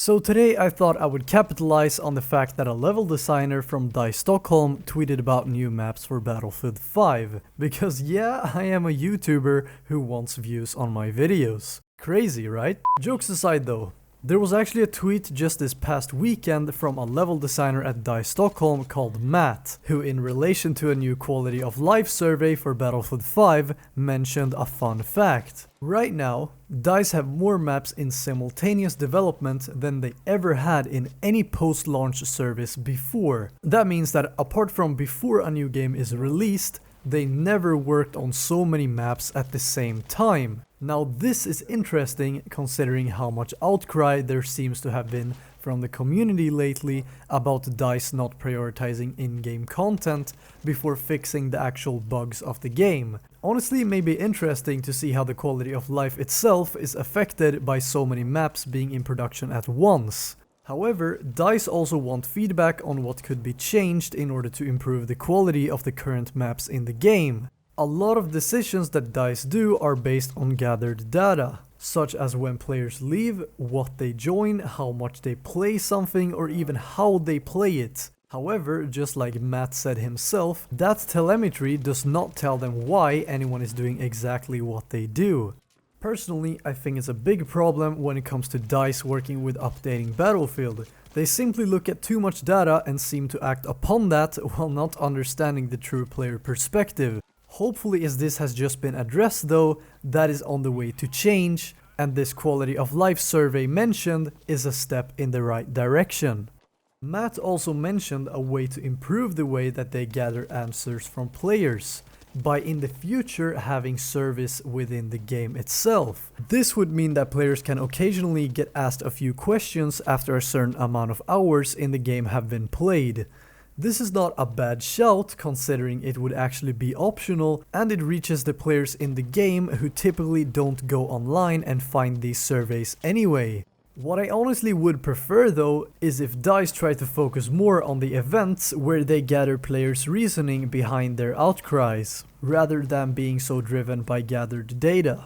So today I thought I would capitalize on the fact that a level designer from DICE Stockholm tweeted about new maps for Battlefield 5, because yeah, I am a YouTuber who wants views on my videos. Crazy, right? Jokes aside though, there was actually a tweet just this past weekend from a level designer at DICE Stockholm called Matt, who in relation to a new quality of life survey for Battlefield 5 mentioned a fun fact. Right now, DICE have more maps in simultaneous development than they ever had in any post-launch service before. That means that apart from before a new game is released, they never worked on so many maps at the same time. Now this is interesting considering how much outcry there seems to have been from the community lately about DICE not prioritizing in-game content before fixing the actual bugs of the game. Honestly, it may be interesting to see how the quality of life itself is affected by so many maps being in production at once. However, DICE also want feedback on what could be changed in order to improve the quality of the current maps in the game. A lot of decisions that DICE do are based on gathered data, such as when players leave, what they join, how much they play something, or even how they play it. However, just like Matt said himself, that telemetry does not tell them why anyone is doing exactly what they do. Personally, I think it's a big problem when it comes to DICE working with updating Battlefield. They simply look at too much data and seem to act upon that while not understanding the true player perspective. Hopefully, as this has just been addressed though, that is on the way to change, and this quality of life survey mentioned is a step in the right direction. Matt also mentioned a way to improve the way that they gather answers from players, by in the future having service within the game itself. This would mean that players can occasionally get asked a few questions after a certain amount of hours in the game have been played. This is not a bad shout considering it would actually be optional, and it reaches the players in the game who typically don't go online and find these surveys anyway. What I honestly would prefer though is if DICE tried to focus more on the events where they gather players' reasoning behind their outcries, rather than being so driven by gathered data.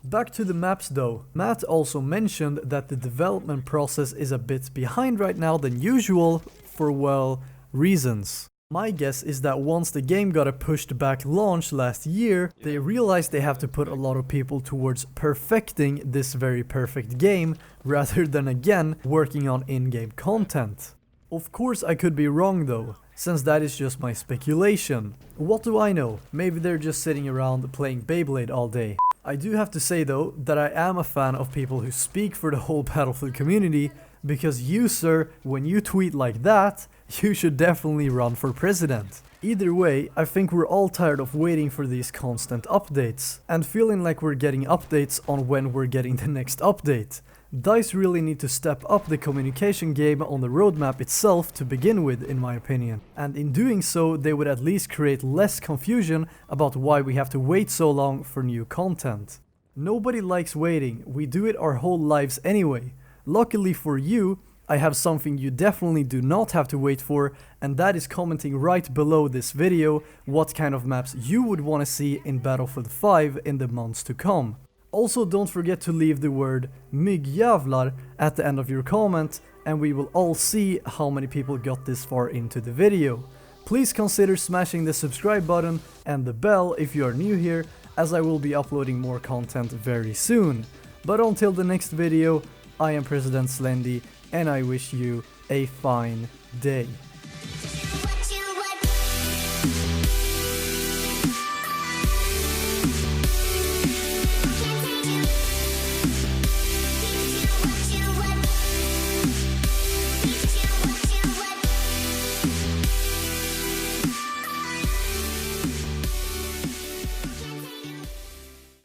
Back to the maps though, Matt also mentioned that the development process is a bit behind right now than usual for, well, reasons. My guess is that once the game got a pushed back launch last year, they realized they have to put a lot of people towards perfecting this very perfect game rather than again working on in-game content. Of course I could be wrong though, since that is just my speculation. What do I know? Maybe they're just sitting around playing Beyblade all day. I do have to say though that I am a fan of people who speak for the whole Battlefield community, because you sir, when you tweet like that, you should definitely run for president. Either way, I think we're all tired of waiting for these constant updates, and feeling like we're getting updates on when we're getting the next update. DICE really need to step up the communication game on the roadmap itself to begin with, in my opinion. And in doing so, they would at least create less confusion about why we have to wait so long for new content. Nobody likes waiting, we do it our whole lives anyway. Luckily for you, I have something you definitely do not have to wait for, and that is commenting right below this video what kind of maps you would want to see in Battlefield 5 in the months to come. Also, don't forget to leave the word myggjävlar at the end of your comment, and we will all see how many people got this far into the video. Please consider smashing the subscribe button and the bell if you are new here, as I will be uploading more content very soon. But until the next video, I am PresidentSlendy, and I wish you a fine day.